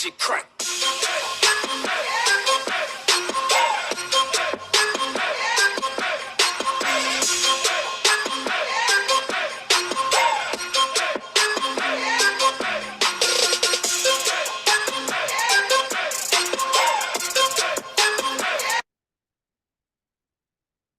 shit crack.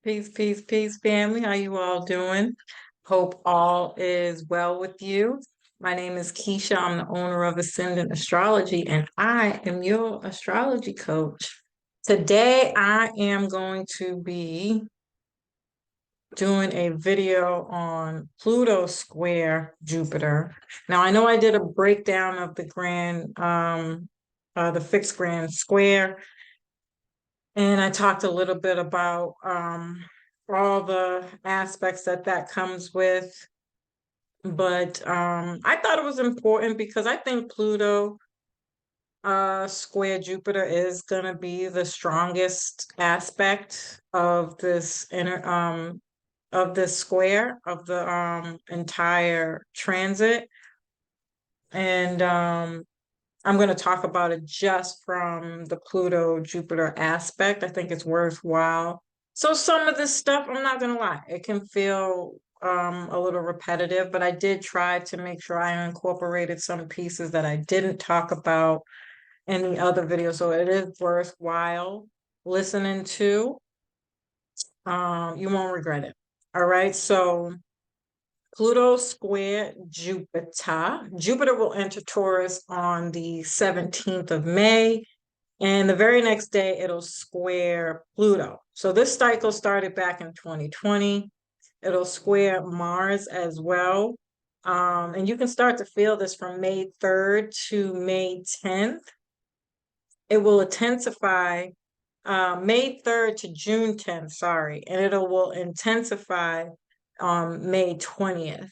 Peace, peace, peace, family. How you all doing? Hope all is well with you. My name is Keisha. I'm the owner of Ascendant Astrology, and I am your astrology coach. Today, I am going to be doing a video on Pluto square Jupiter. Now, I know I did a breakdown of the fixed grand square, and I talked a little bit about all the aspects that comes with. But I thought it was important because I think Pluto square Jupiter is going to be the strongest aspect of this square of the entire transit. And I'm going to talk about it just from the Pluto Jupiter aspect. I think it's worthwhile. So some of this stuff, I'm not going to lie, it can feel a little repetitive, but I did try to make sure I incorporated some pieces that I didn't talk about in the other video. So it is worthwhile listening to. You won't regret it. All right. So Pluto square Jupiter. Jupiter will enter Taurus on the 17th of May, and the very next day it'll square Pluto. So this cycle started back in 2020. It'll square Mars as well. And you can start to feel this from May 3rd to May 10th. It will intensify May 3rd to June 10th, sorry, and it will intensify May 20th.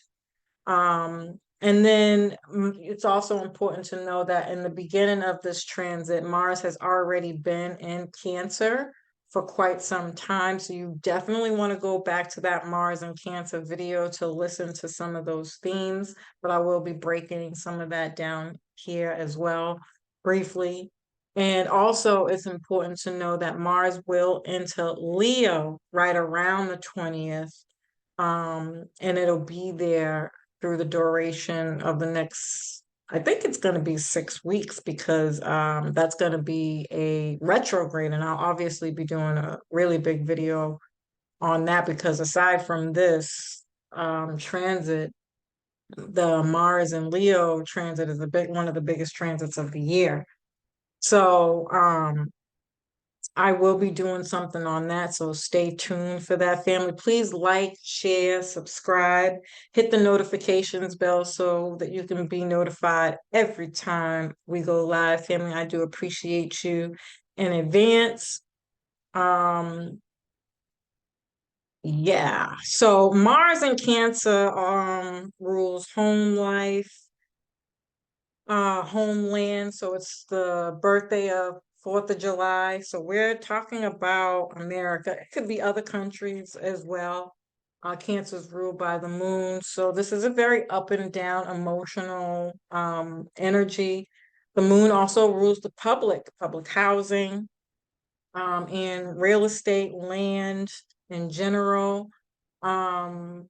And then it's also important to know that in the beginning of this transit, Mars has already been in Cancer for quite some time. So you definitely want to go back to that Mars and Cancer video to listen to some of those themes, but I will be breaking some of that down here as well, briefly. And also, it's important to know that Mars will enter Leo right around the 20th. And it'll be there through the duration of the next, I think it's going to be 6 weeks because that's going to be a retrograde. And I'll obviously be doing a really big video on that because aside from this transit, the Mars and Leo transit is one of the biggest transits of the year. So I will be doing something on that, so stay tuned for that, family. Please like, share, subscribe, hit the notifications bell so that you can be notified every time we go live, family. I do appreciate you in advance. Yeah, so Mars in Cancer rules home life, homeland. So it's the birthday of 4th of July. So we're talking about America. It could be other countries as well. Cancer is ruled by the moon. So this is a very up and down emotional energy. The moon also rules the public housing, and real estate, land in general. And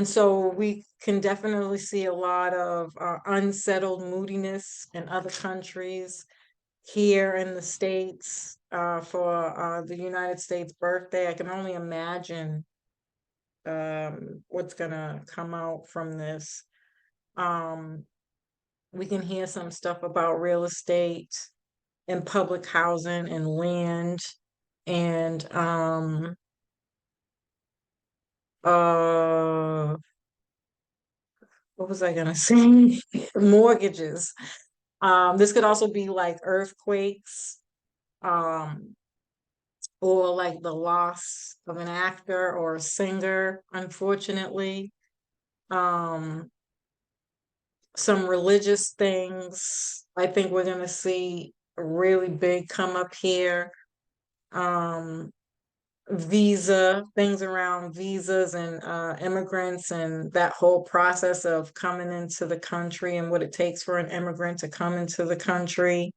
so we can definitely see a lot of unsettled moodiness in other countries. Here in the States, for the United States birthday, I can only imagine what's gonna come out from this. We can hear some stuff about real estate and public housing and land and what was I gonna say? Mortgages. This could also be like earthquakes, um, or like the loss of an actor or a singer, unfortunately. Um, some religious things. I think we're gonna see really big come up here. Um, visa, things around visas and immigrants and that whole process of coming into the country and what it takes for an immigrant to come into the country.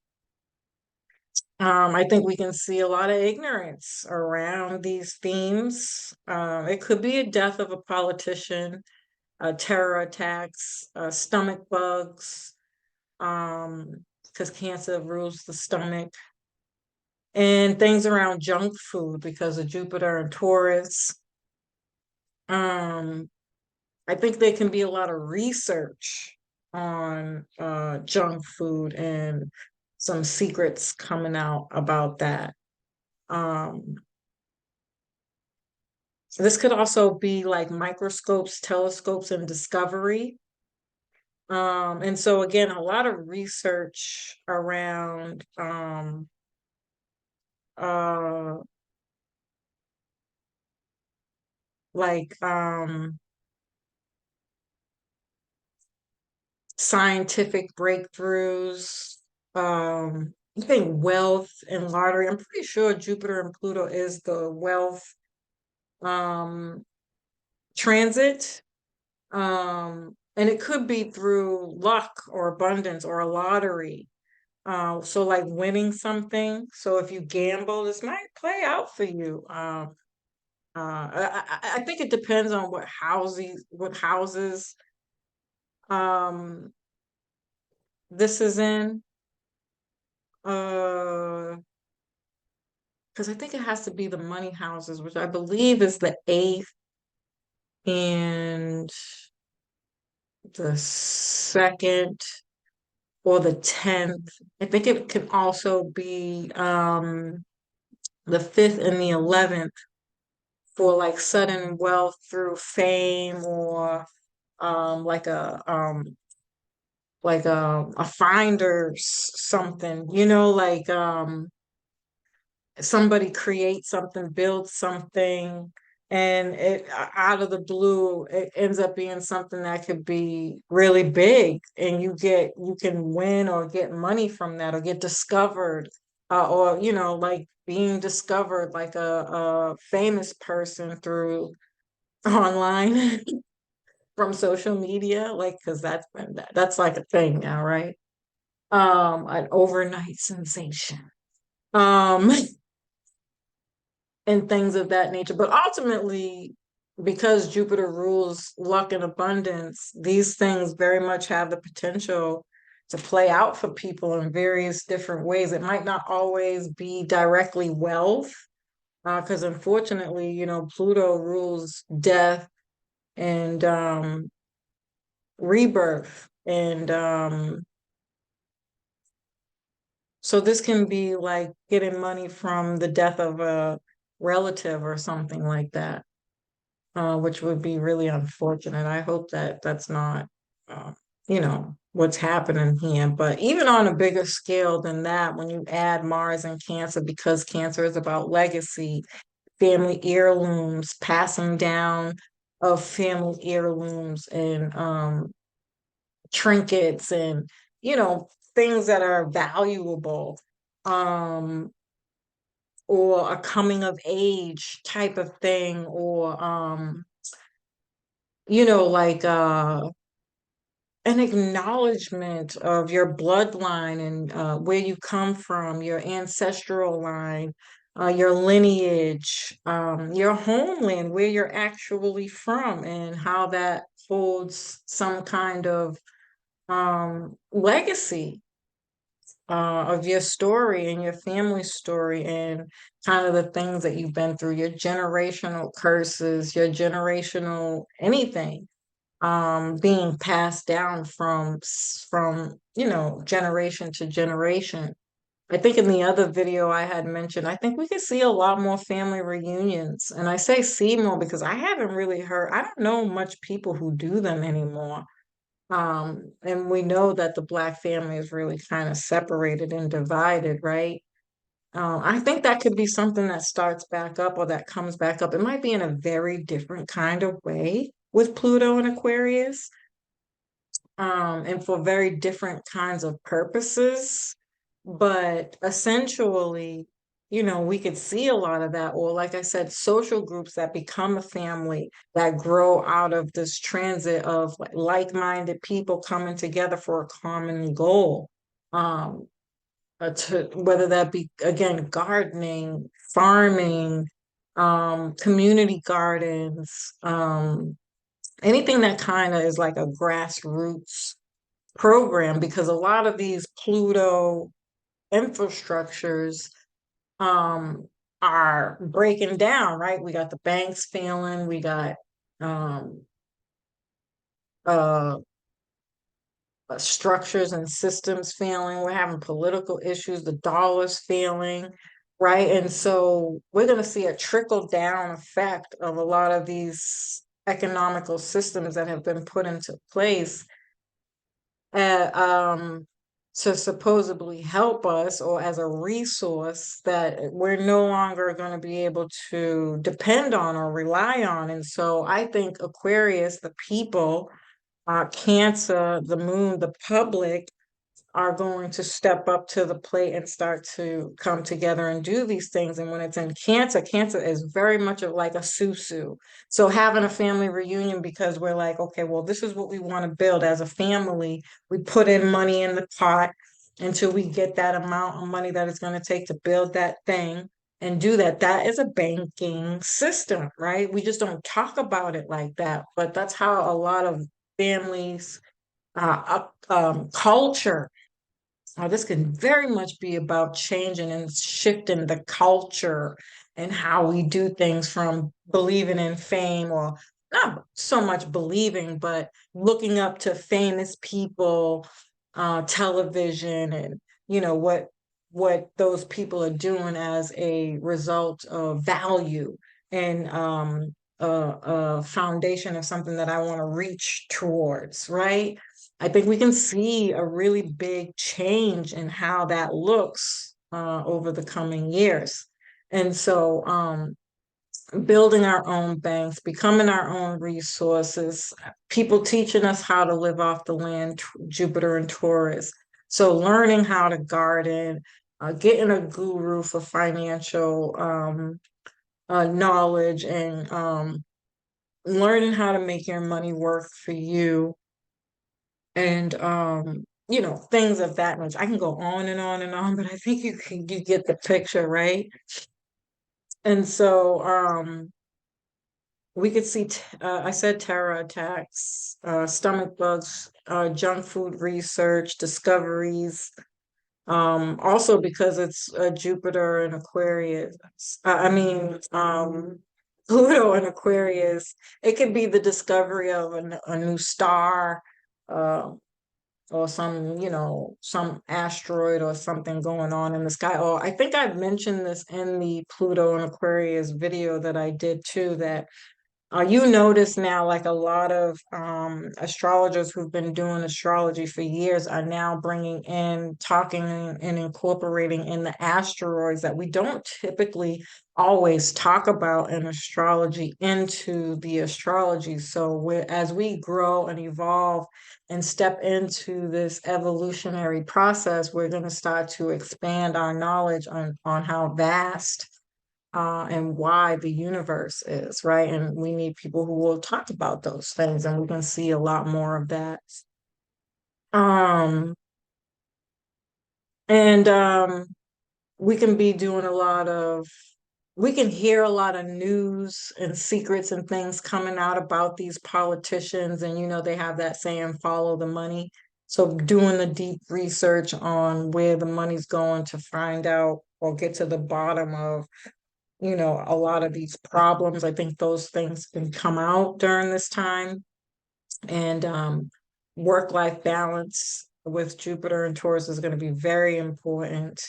I think we can see a lot of ignorance around these themes. It could be a death of a politician, terror attacks, stomach bugs, because cancer rules the stomach, and things around junk food because of Jupiter and Taurus. Um, I think there can be a lot of research on junk food and some secrets coming out about that. Um, this could also be like microscopes, telescopes, and discovery. And so again, a lot of research around uh like scientific breakthroughs, I think wealth and lottery. I'm pretty sure Jupiter and Pluto is the wealth um transit. And it could be through luck or abundance or a lottery. So like winning something. So if you gamble, this might play out for you. I think it depends on what houses um this is in. Because I think it has to be the money houses, which I believe is the eighth and the second or the 10th. I think it can also be the fifth and the 11th for like sudden wealth through fame or like a finder's something, somebody creates something, builds something, and it out of the blue, it ends up being something that could be really big, and you can win or get money from that or get discovered, or like being discovered like a famous person through online from social media, like because that's like a thing now, right? An overnight sensation. Um, and things of that nature. But ultimately, because Jupiter rules luck and abundance, these things very much have the potential to play out for people in various different ways. It might not always be directly wealth, because unfortunately, Pluto rules death and rebirth. And so this can be like getting money from the death of a relative or something like that. Which would be really unfortunate. I hope that that's not, uh, what's happening here. But even on a bigger scale than that, when you add Mars and Cancer, because Cancer is about legacy, family heirlooms, passing down of family heirlooms and trinkets and, things that are valuable. Um, or a coming of age type of thing, or like an acknowledgement of your bloodline and where you come from, your ancestral line, your lineage, your homeland, where you're actually from, and how that holds some kind of legacy of your story and your family story and kind of the things that you've been through, your generational curses, your generational anything being passed down from generation to generation. I think in the other video I had mentioned, I think we could see a lot more family reunions. And I say see more because I haven't really heard, I don't know much people who do them anymore. And we know that the Black family is really kind of separated and divided, right? I think that could be something that starts back up or that comes back up. It might be in a very different kind of way with Pluto and Aquarius, and for very different kinds of purposes. But essentially, we could see a lot of that, or like I said, social groups that become a family that grow out of this transit of like-minded people coming together for a common goal. Um, to whether that be again gardening, farming, community gardens, anything that kind of is like a grassroots program, because a lot of these Pluto infrastructures um are breaking down, right? We got the banks failing, we got um uh structures and systems failing, we're having political issues, the dollar's failing, right? And so we're going to see a trickle down effect of a lot of these economical systems that have been put into place uh, um, to supposedly help us, or as a resource that we're no longer going to be able to depend on or rely on. And so I think Aquarius, the people, Cancer, the moon, the public, are going to step up to the plate and start to come together and do these things. And when it's in Cancer, Cancer is very much of like a susu. So having a family reunion because we're like, okay, well, this is what we want to build as a family. We put in money in the pot until we get that amount of money that it's going to take to build that thing and do that. That is a banking system, right? We just don't talk about it like that, but that's how a lot of families, culture, this can very much be about changing and shifting the culture and how we do things, from believing in fame, or not so much believing, but looking up to famous people, television, and what those people are doing as a result of value and a foundation of something that I want to reach towards, right? I think we can see a really big change in how that looks over the coming years. And so, building our own banks, becoming our own resources, people teaching us how to live off the land, Jupiter and Taurus. So, learning how to garden, getting a guru for financial knowledge, and learning how to make your money work for you, and things of that nature. I can go on and on and on, but I think you get the picture, right? And so we could see I said terror attacks, stomach bugs, junk food research, discoveries, also because it's Jupiter and Aquarius. I mean, Pluto and Aquarius. It could be the discovery of a new star, uh, or some asteroid or something going on in the sky. Or I think I've mentioned this in the Pluto and Aquarius video that I did too, that you notice now, like a lot of astrologers who've been doing astrology for years are now bringing in, talking and incorporating in the asteroids that we don't typically always talk about in astrology into the astrology. So as we grow and evolve and step into this evolutionary process, we're going to start to expand our knowledge on how vast and why the universe is, right? And we need people who will talk about those things, and we can see a lot more of that. Um, and we can be doing we can hear a lot of news and secrets and things coming out about these politicians, and they have that saying, follow the money. So doing the deep research on where the money's going to find out or get to the bottom of a lot of these problems. I think those things can come out during this time. And work-life balance with Jupiter and Taurus is going to be very important.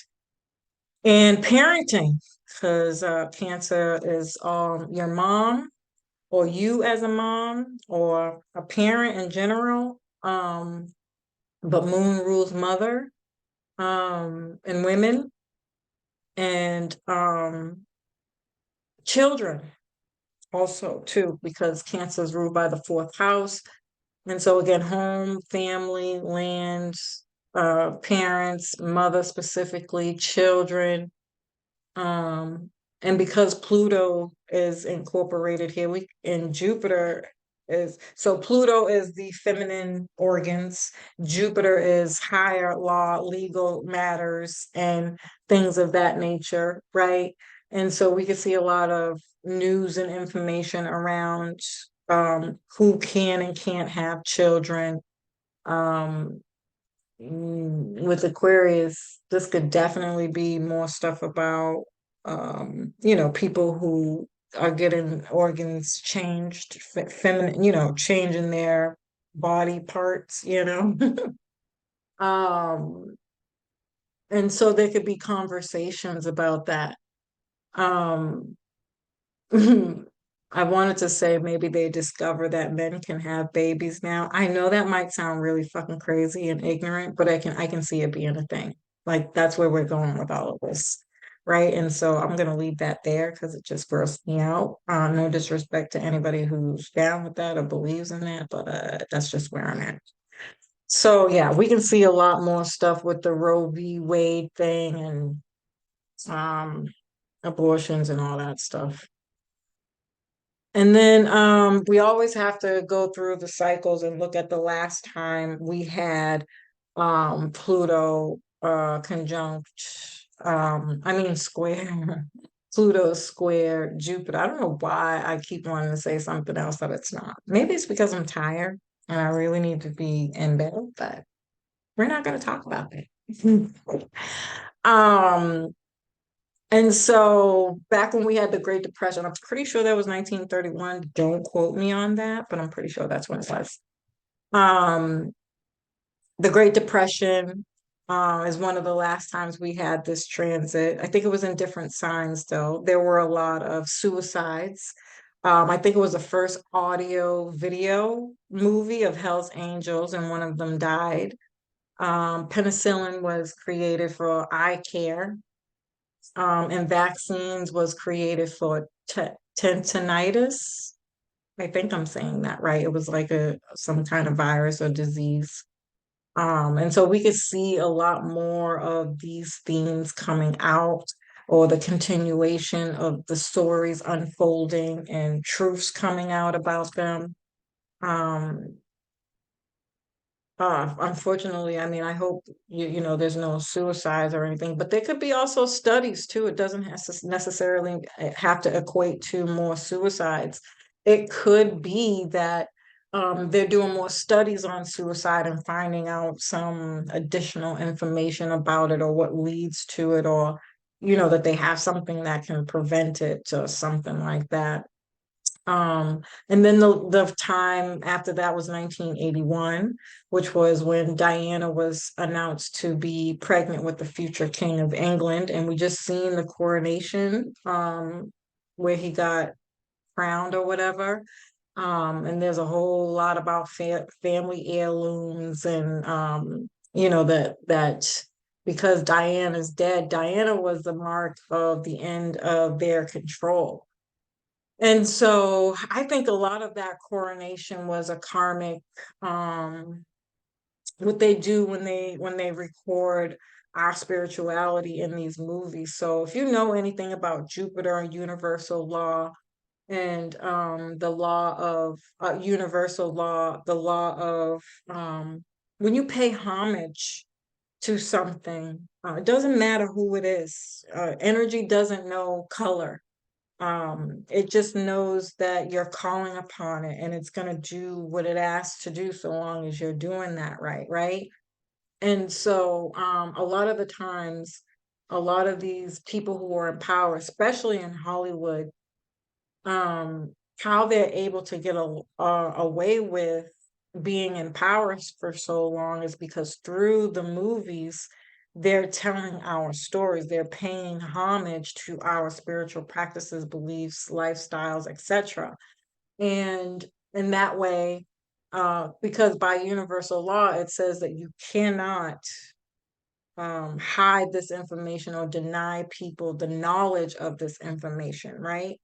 And parenting, because Cancer is your mom, or you as a mom, or a parent in general. But Moon rules mother, and women, and children also too, because Cancer is ruled by the fourth house. And so again, home, family, land, parents, mother specifically, children, Um, and because Pluto is incorporated here, we and Jupiter is so Pluto is the feminine organs, Jupiter is higher law, legal matters, and things of that nature, right? And so we can see a lot of news and information around who can and can't have children. Um, with Aquarius, this could definitely be more stuff about, people who are getting organs changed, feminine, changing their body parts. Um, and so there could be conversations about that. Um, I wanted to say maybe they discover that men can have babies now. I know that might sound really fucking crazy and ignorant, but I can see it being a thing. Like that's where we're going with all of this. Right. And so I'm gonna leave that there because it just grossed me out. No disrespect to anybody who's down with that or believes in that, but that's just where I'm at. So yeah, we can see a lot more stuff with the Roe v. Wade thing and um abortions and all that stuff. And then we always have to go through the cycles and look at the last time we had Pluto conjunct I mean square Pluto square Jupiter. I don't know why I keep wanting to say something else that it's not. Maybe it's because I'm tired and I really need to be in bed, but we're not going to talk about that. um and so back when we had the Great Depression, I'm pretty sure that was 1931. Don't quote me on that, but I'm pretty sure that's when it was. Um, the Great Depression is one of the last times we had this transit. I think it was in different signs, though. There were a lot of suicides. I think it was the first audio video movie of Hell's Angels, and one of them died. Penicillin was created for eye care, and vaccines was created for tinnitus. I think I'm saying that right. It was like a some kind of virus or disease. And so we could see a lot more of these themes coming out or the continuation of the stories unfolding and truths coming out about them. Um, unfortunately, I mean, I hope there's no suicides or anything, but there could be also studies too. It doesn't have to necessarily have to equate to more suicides. It could be that they're doing more studies on suicide and finding out some additional information about it or what leads to it, or that they have something that can prevent it or something like that. And then the time after that was 1981, which was when Diana was announced to be pregnant with the future King of England. And we just seen the coronation, where he got crowned or whatever. And there's a whole lot about family heirlooms and that because Diana's dead, Diana was the mark of the end of their control. And so I think a lot of that coronation was a karmic, um, what they do when they record our spirituality in these movies. So if you know anything about Jupiter and universal law and the law of universal law, the law of when you pay homage to something, it doesn't matter who it is. Energy doesn't know color. It just knows that you're calling upon it and it's going to do what it asks to do so long as you're doing that right. And so a lot of the times, a lot of these people who are in power, especially in Hollywood, how they're able to get away with being in power for so long is because through the movies, they're telling our stories. They're paying homage to our spiritual practices, beliefs, lifestyles, etc. And in that way, because by universal law, it says that you cannot hide this information or deny people the knowledge of this information, right?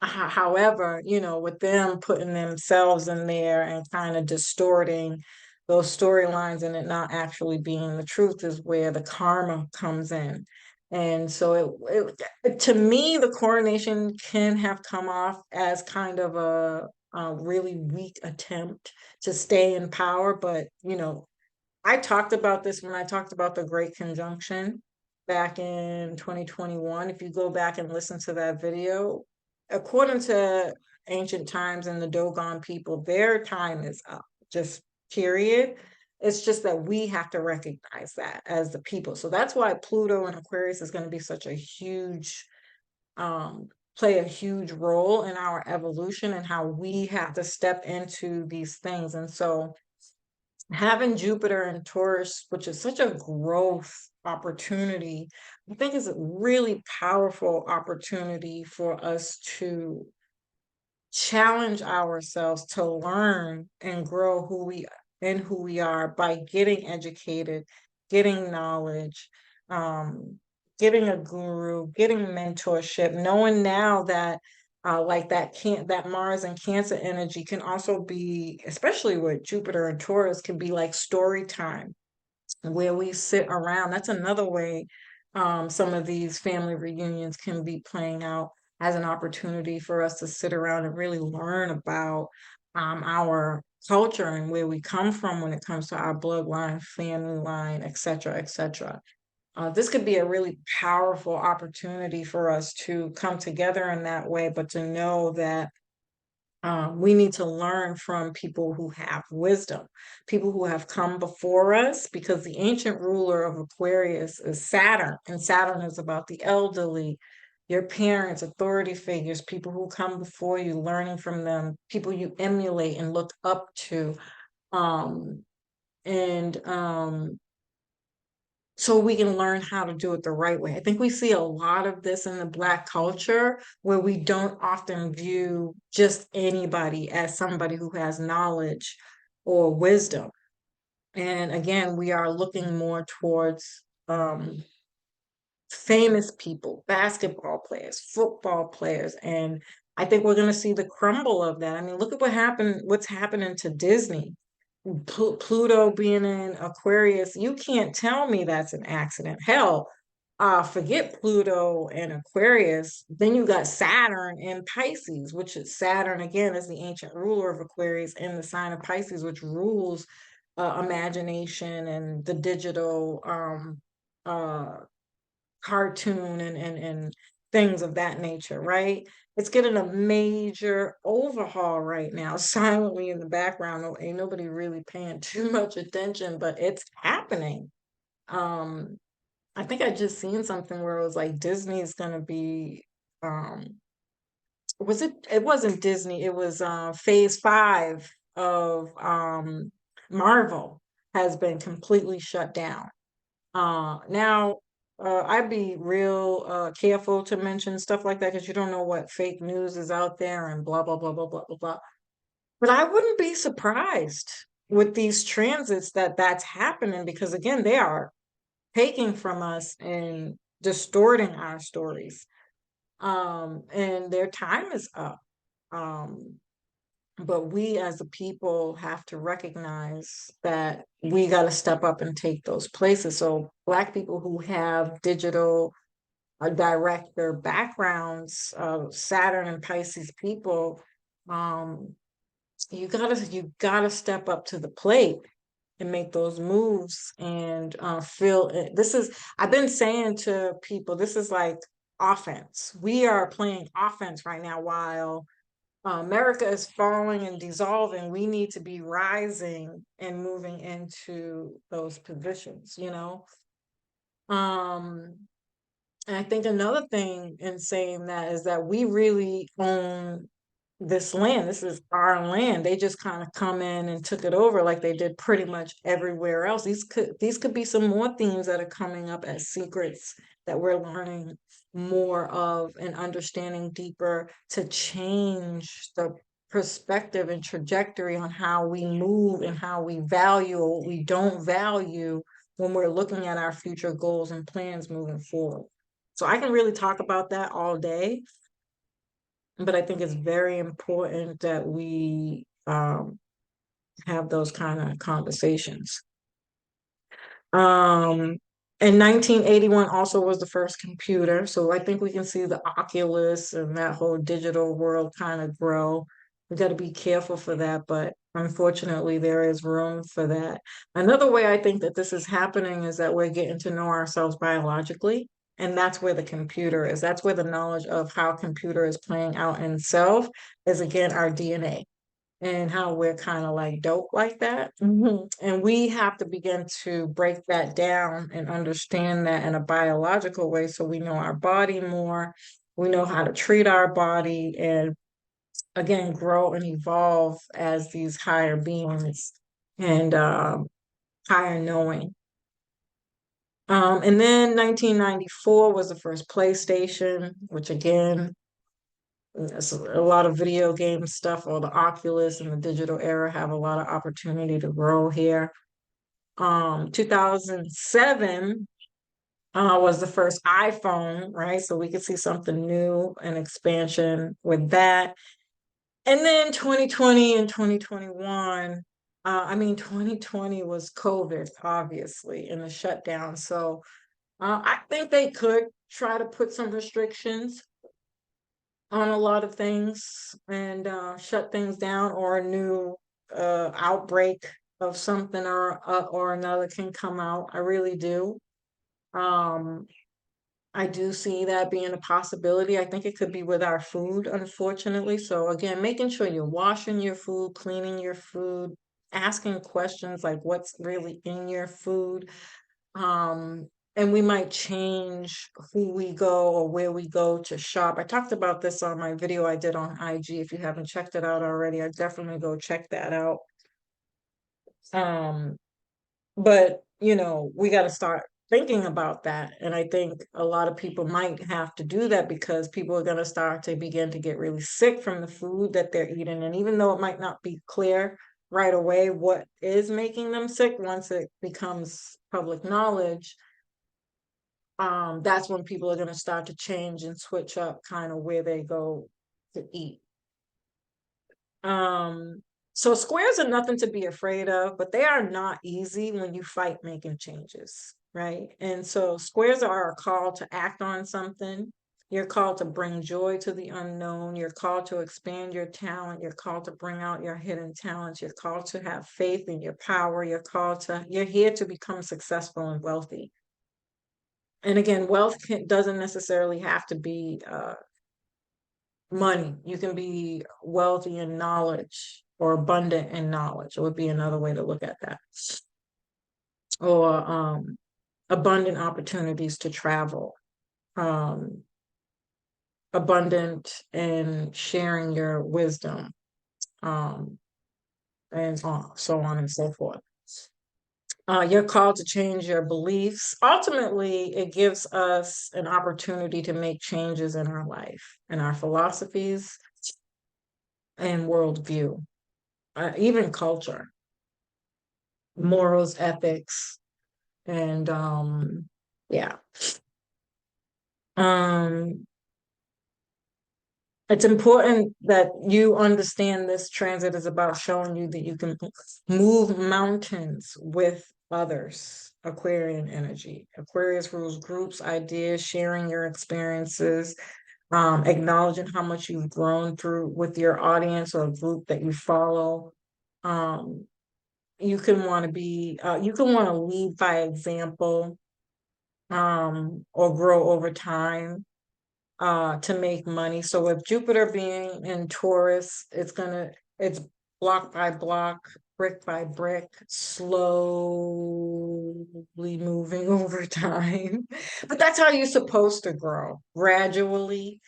However, with them putting themselves in there and kind of distorting those storylines and it not actually being the truth is where the karma comes in. And so to me, the coronation can have come off as kind of a really weak attempt to stay in power. But, I talked about this when I talked about the Great Conjunction back in 2021. If you go back and listen to that video, according to ancient times and the Dogon people, their time is up, just period. It's just that we have to recognize that as the people. So that's why Pluto and Aquarius is going to be such a huge, play a huge role in our evolution and how we have to step into these things. And so, having Jupiter and Taurus, which is such a growth opportunity, I think is a really powerful opportunity for us to challenge ourselves to learn and grow who we are by getting educated, getting knowledge, um, getting a guru, getting mentorship, knowing now that like that Mars and Cancer energy can also be, especially with Jupiter and Taurus, can be like story time where we sit around. That's another way some of these family reunions can be playing out as an opportunity for us to sit around and really learn about our culture and where we come from when it comes to our bloodline, family line, et cetera, et cetera. This could be a really powerful opportunity for us to come together in that way, but to know that we need to learn from people who have wisdom, people who have come before us, because the ancient ruler of Aquarius is Saturn, and Saturn is about the elderly, your parents, authority figures, people who come before you, learning from them, people you emulate and look up to. Um, and So we can learn how to do it the right way. I think we see a lot of this in the Black culture where we don't often view just anybody as somebody who has knowledge or wisdom. And again, we are looking more towards famous people, basketball players, football players, and I think we're going to see the crumble of that. I mean, look at what's happening to Disney. Pluto being in Aquarius, you can't tell me that's an accident. Hell, forget Pluto and Aquarius. Then you got Saturn in Pisces, which is Saturn again is the ancient ruler of Aquarius in the sign of Pisces, which rules imagination and the digital uh, cartoon and things of that nature, right? It's getting a major overhaul right now, silently in the background. Ain't nobody really paying too much attention, but it's happening. Um, I think I just seen something where it was like Disney's gonna be it wasn't Disney, it was phase 5 of Marvel has been completely shut down. Now, I'd be real careful to mention stuff like that because you don't know what fake news is out there and blah, blah, blah, blah, blah, blah, blah. But I wouldn't be surprised with these transits that that's happening because, again, they are taking from us and distorting our stories. And their time is up. Um, but we as a people have to recognize that we got to step up and take those places. So Black people who have digital director backgrounds, Saturn and Pisces people, um, you gotta step up to the plate and make those moves and feel it. I've been saying to people, this is like offense. We are playing offense right now while America is falling and dissolving. We need to be rising and moving into those positions. Um, and I think another thing in saying that is that we really own this land. This is our land. They just kind of come in and took it over like they did pretty much everywhere else. These could be some more themes that are coming up as secrets that we're learning more of and understanding deeper to change the perspective and trajectory on how we move and how we value or what we don't value when we're looking at our future goals and plans moving forward. So I can really talk about that all day, but I think it's very important that we have those kind of conversations. Um, And 1981 also was the first computer. So I think we can see the Oculus and that whole digital world kind of grow. We got to be careful for that, but unfortunately, there is room for that. Another way I think that this is happening is that we're getting to know ourselves biologically. And that's where the computer is. That's where the knowledge of how computer is playing out in self is again our DNA and how we're kind of like dope like that. And we have to begin to break that down and understand that in a biological way so we know our body more, we know how to treat our body, and again, grow and evolve as these higher beings and higher knowing. And then 1994 was the first PlayStation, which again, it's a lot of video game stuff, or the Oculus and the digital era have a lot of opportunity to grow here. 2007 was the first iPhone, right? So we could see something new and expansion with that. And then 2020 and 2021, I mean, 2020 was COVID, obviously, and the shutdown. So I think they could try to put some restrictions on a lot of things and shut things down, or a new outbreak of something or another can come out. I really do. Um, I do see that being a possibility. I think it could be with our food, unfortunately. So again, making sure you're washing your food, cleaning your food, asking questions like what's really in your food. Um, and we might change who we go or where we go to shop. I talked about this on my video I did on IG. If you haven't checked it out already, I definitely go check that out. Um, but we got to start thinking about that. And I think a lot of people might have to do that because people are going to start to begin to get really sick from the food that they're eating. And even though it might not be clear right away what is making them sick, once it becomes public knowledge, that's when people are going to start to change and switch up kind of where they go to eat. Um, so squares are nothing to be afraid of, but they are not easy when you fight making changes, right? And so squares are a call to act on something. You're called to bring joy to the unknown. You're called to expand your talent. You're called to bring out your hidden talents. You're called to have faith in your power. You're here to become successful and wealthy. And again, doesn't necessarily have to be money. You can be wealthy in knowledge or abundant in knowledge. It would be another way to look at that. Or abundant opportunities to travel, um, abundant in sharing your wisdom, um, and so on and so forth. You're called to change your beliefs. Ultimately, it gives us an opportunity to make changes in our life, in our philosophies and worldview, even culture, morals, ethics, and yeah. Um, it's important that you understand this transit is about showing you that you can move mountains with others. Aquarian energy. Aquarius rules groups, ideas, sharing your experiences, acknowledging how much you've grown through with your audience or group that you follow. Um, you can want to lead by example, or grow over time, to make money. So with Jupiter being in Taurus, it's block by block, brick by brick, slowly moving over time. But that's how you're supposed to grow, gradually.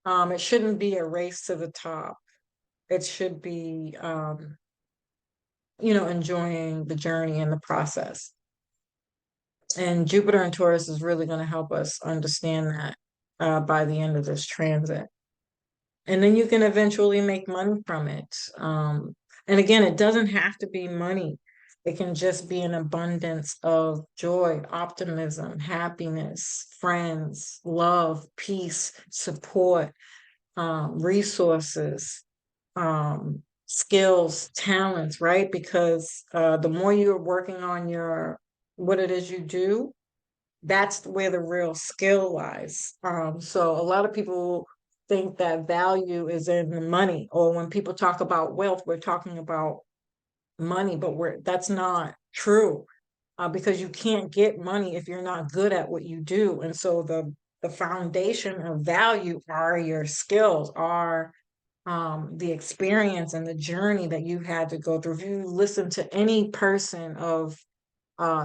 It shouldn't be a race to the top. It should be, enjoying the journey and the process. And Jupiter and Taurus is really going to help us understand that by the end of this transit. And then you can eventually make money from it. And again, it doesn't have to be money. It can just be an abundance of joy, optimism, happiness, friends, love, peace, support, resources, skills, talents, right? Because the more you're working on what it is you do, That's where the real skill lies. So a lot of people think that value is in the money, or when people talk about wealth, we're talking about money, but that's not true, because you can't get money if you're not good at what you do. And so the foundation of value are your skills, are the experience and the journey that you had to go through. If you listen to any person of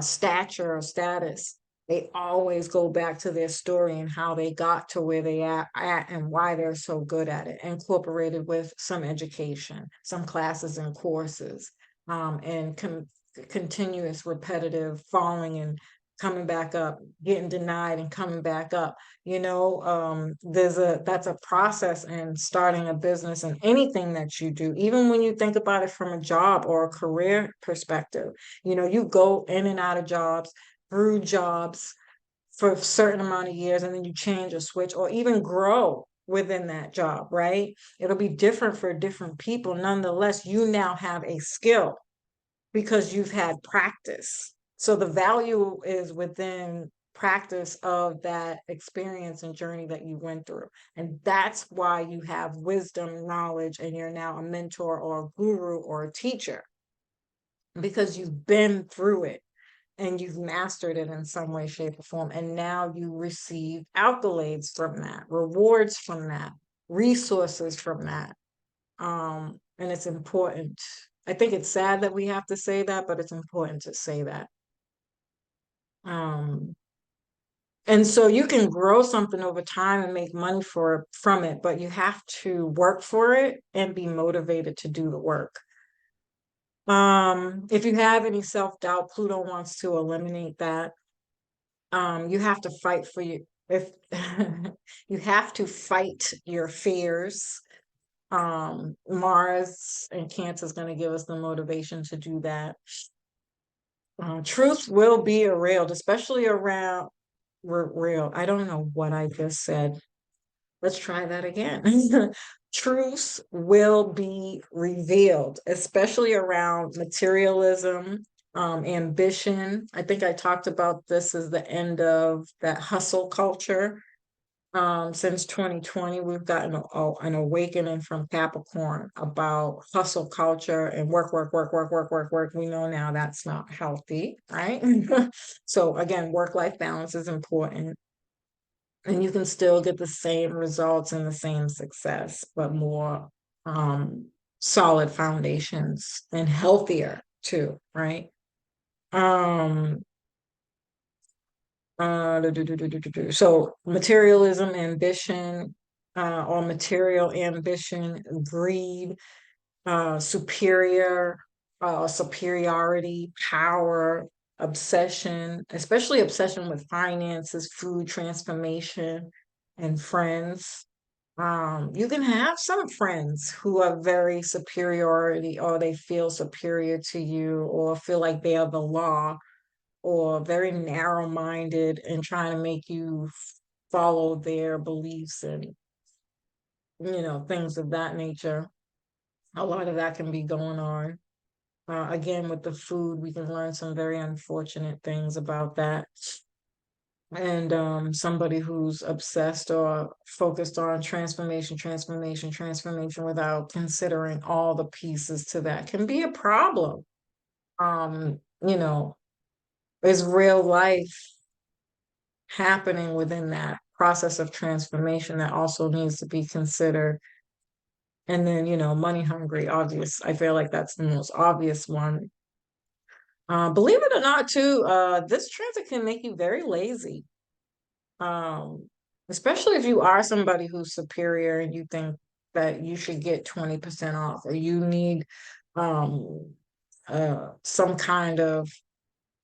stature or status, they always go back to their story and how they got to where they at and why they're so good at it, incorporated with some education, some classes and courses, and continuous repetitive falling and coming back up, getting denied and coming back up. That's a process in starting a business and anything that you do, even when you think about it from a job or a career perspective. You go in and out of jobs, through jobs for a certain amount of years, and then you change or switch or even grow within that job, right? It'll be different for different people. Nonetheless, you now have a skill because you've had practice. So the value is within practice of that experience and journey that you went through. And that's why you have wisdom, knowledge, and you're now a mentor or a guru or a teacher, because you've been through it and you've mastered it in some way, shape, or form. And now you receive accolades from that, rewards from that, resources from that. And it's important. I think it's sad that we have to say that, but it's important to say that. Um, and so you can grow something over time and make money from it, but you have to work for it and be motivated to do the work. If you have any self-doubt, Pluto wants to eliminate that. You have to fight for you. If you have to fight your fears. Mars and Cancer is going to give us the motivation to do that. Truth will be revealed, especially around real. I don't know what I just said. Let's try that again. Truths will be revealed, especially around materialism, ambition. I think I talked about this as the end of that hustle culture. Since 2020, we've gotten an awakening from Capricorn about hustle culture and work, work, work, work, work, work, work. We know now that's not healthy, right? So again, work-life balance is important. And you can still get the same results and the same success, but more solid foundations and healthier too, right? Um, so materialism, ambition, or material ambition, greed, superiority, power, obsession, especially obsession with finances, food, transformation, and friends. You can have some friends who are very superiority, or they feel superior to you, or feel like they are the law, or very narrow-minded and trying to make you follow their beliefs and things of that nature. A lot of that can be going on. Again, with the food, we can learn some very unfortunate things about that. And somebody who's obsessed or focused on transformation, transformation, transformation without considering all the pieces to that can be a problem. Um, you know, is real life happening within that process of transformation that also needs to be considered. And then, money hungry, obvious. I feel like that's the most obvious one. Believe it or not, too, this transit can make you very lazy. Um, Especially if you are somebody who's superior and you think that you should get 20% off, or you need um some kind of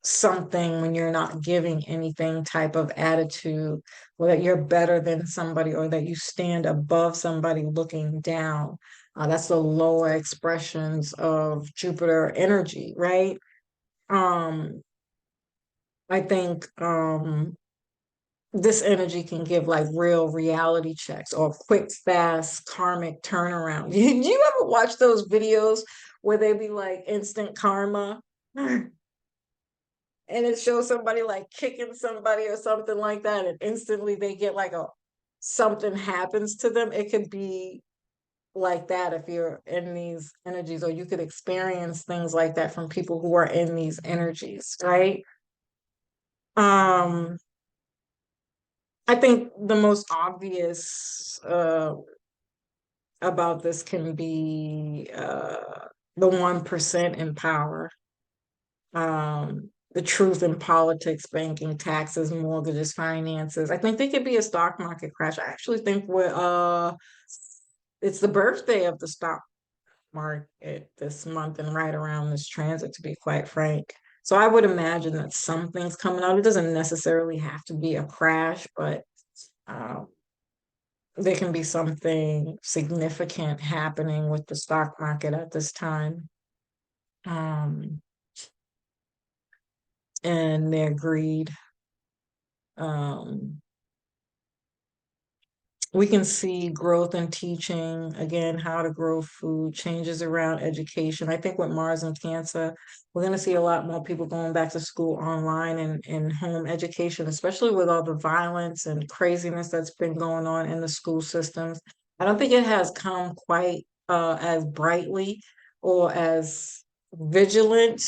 something when you're not giving anything type of attitude, or that you're better than somebody, or that you stand above somebody looking down. That's the lower expressions of Jupiter energy, right? Um, I think this energy can give like real reality checks or quick, fast karmic turnaround. Do you ever watch those videos where they be like instant karma? and it shows somebody like kicking somebody or something like that, and instantly they get like a something happens to them. It could be like that if you're in these energies, or you could experience things like that from people who are in these energies, right? Um, I think the most obvious about this can be the 1% in power, the truth in politics, banking, taxes, mortgages, finances. I think they could be a stock market crash. I actually think it's the birthday of the stock market this month and right around this transit, to be quite frank. So I would imagine that something's coming out. It doesn't necessarily have to be a crash, but um, there can be something significant happening with the stock market at this time. Um, and their greed. Um, we can see growth in teaching, again, how to grow food, changes around education. I think with Mars and Cancer, we're going to see a lot more people going back to school online and home education, especially with all the violence and craziness that's been going on in the school systems. I don't think it has come quite as brightly or as vigilant.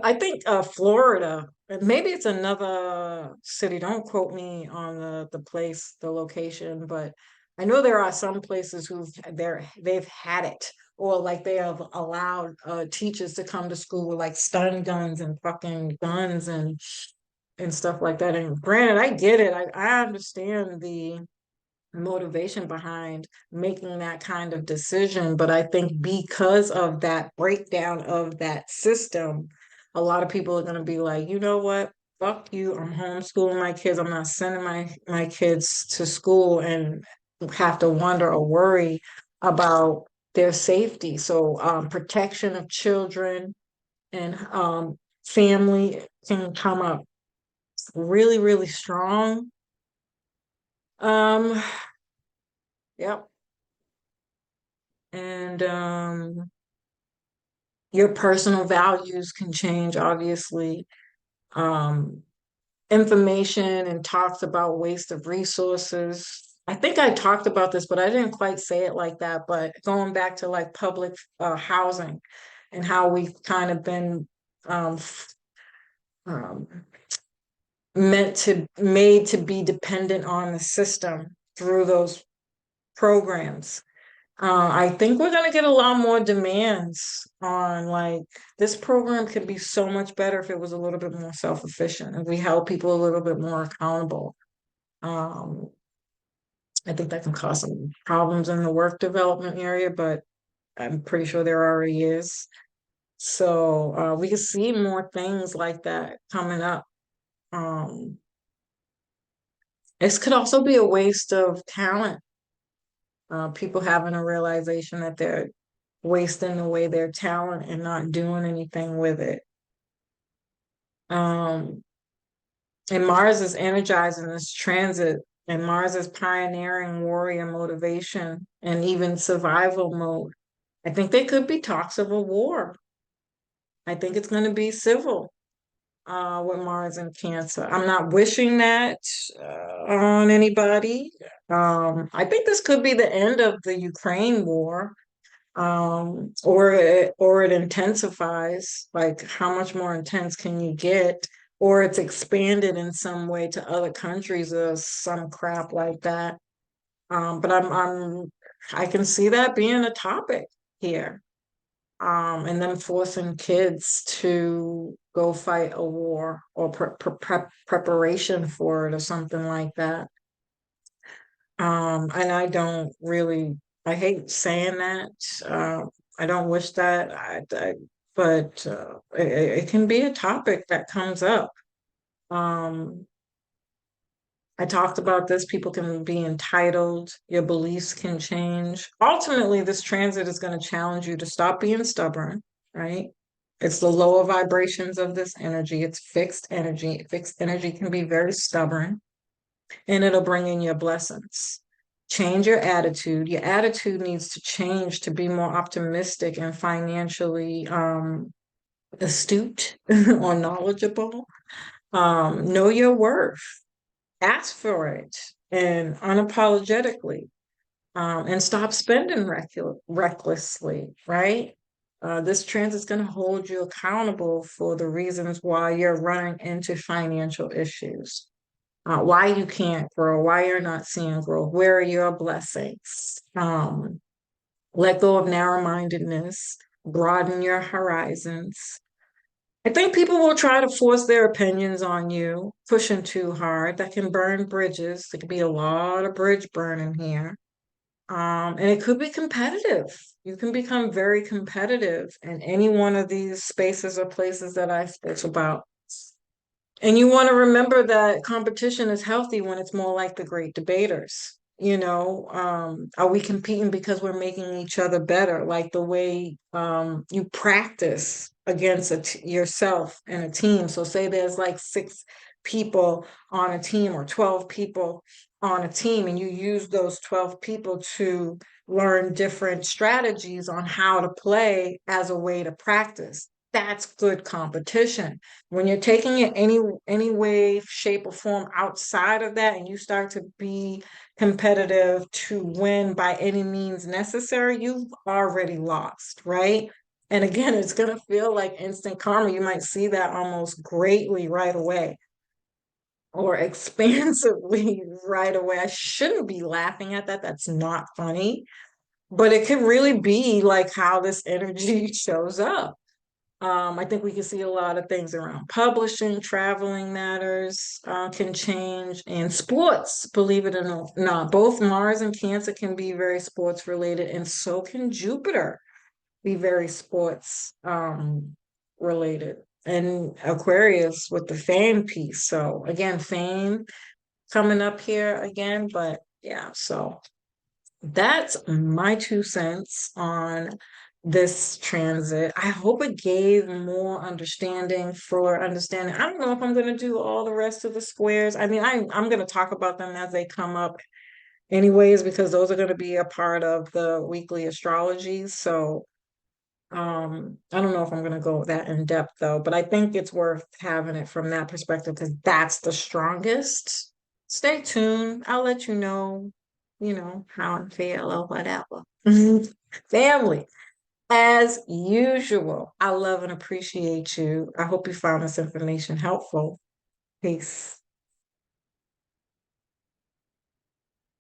I think Florida, and maybe it's another city. Don't quote me on the place, the location, but I know there are some places they've had it, or like they have allowed teachers to come to school with like stun guns and fucking guns and stuff like that. And granted, I get it. I understand the motivation behind making that kind of decision. But I think because of that breakdown of that system, a lot of people are going to be like, you know what? Fuck you. I'm homeschooling my kids. I'm not sending my kids to school and have to wonder or worry about their safety. So protection of children and family can come up really, really strong. Um, yep. And your personal values can change, obviously. Um, information and talks about waste of resources. I think I talked about this, but I didn't quite say it like that. But going back to like public housing and how we've kind of been um, made to be dependent on the system through those programs. I think we're gonna get a lot more demands on like this program could be so much better if it was a little bit more self-efficient and we held people a little bit more accountable. Um, I think that can cause some problems in the work development area, but I'm pretty sure there already is. So we can see more things like that coming up. Um, this could also be a waste of talent. People having a realization that they're wasting away their talent and not doing anything with it. Um, and Mars is energizing this transit, and Mars is pioneering warrior motivation and even survival mode. I think there could be talks of a war. I think it's going to be civil with Mars and Cancer. I'm not wishing that on anybody. I think this could be the end of the Ukraine war, or it intensifies. Like, how much more intense can you get? Or it's expanded in some way to other countries or some crap like that. But I can see that being a topic here. And then forcing kids to go fight a war or preparation for it or something like that. And I hate saying that. I don't wish that, but it can be a topic that comes up. Um, I talked about this. People can be entitled. Your beliefs can change. Ultimately, this transit is going to challenge you to stop being stubborn, right? It's the lower vibrations of this energy. It's fixed energy. Fixed energy can be very stubborn, and it'll bring in your blessings. Change your attitude. Your attitude needs to change to be more optimistic and financially astute or knowledgeable. Know your worth, ask for it, and unapologetically, and stop spending recklessly, right? This trend is going to hold you accountable for the reasons why you're running into financial issues, why you can't grow, why you're not seeing growth, where are your blessings? Let go of narrow-mindedness, broaden your horizons. I think people will try to force their opinions on you, pushing too hard. That can burn bridges. There could be a lot of bridge burning here. And it could be competitive. You can become very competitive in any one of these spaces or places that I spoke about. And you want to remember that competition is healthy when it's more like the great debaters. Are we competing because we're making each other better? Like the way you practice against yourself and a team. So say there's like 6 people on a team or 12 people on a team, and you use those 12 people to learn different strategies on how to play as a way to practice. That's good competition. When you're taking it any way, shape, or form outside of that, and you start to be competitive to win by any means necessary, you've already lost, right? And again, it's gonna feel like instant karma. You might see that almost greatly right away or expansively right away. I shouldn't be laughing at that. That's not funny, but it could really be like how this energy shows up. I think we can see a lot of things around publishing, traveling matters can change, and sports, believe it or not. Both Mars and Cancer can be very sports related, and so can Jupiter be very sports related. And Aquarius with the fame piece. So again, fame coming up here again, but yeah, so that's my 2 cents on this transit. I hope it gave more understanding for understanding. I don't know if I'm going to do all the rest of the squares. I mean, I'm going to talk about them as they come up anyways, because those are going to be a part of the weekly astrology. So, I don't know if I'm going to go that in depth though, but I think it's worth having it from that perspective because that's the strongest. Stay tuned. I'll let how I feel or whatever. Family, as usual, I love and appreciate you. I hope you found this information helpful. Peace.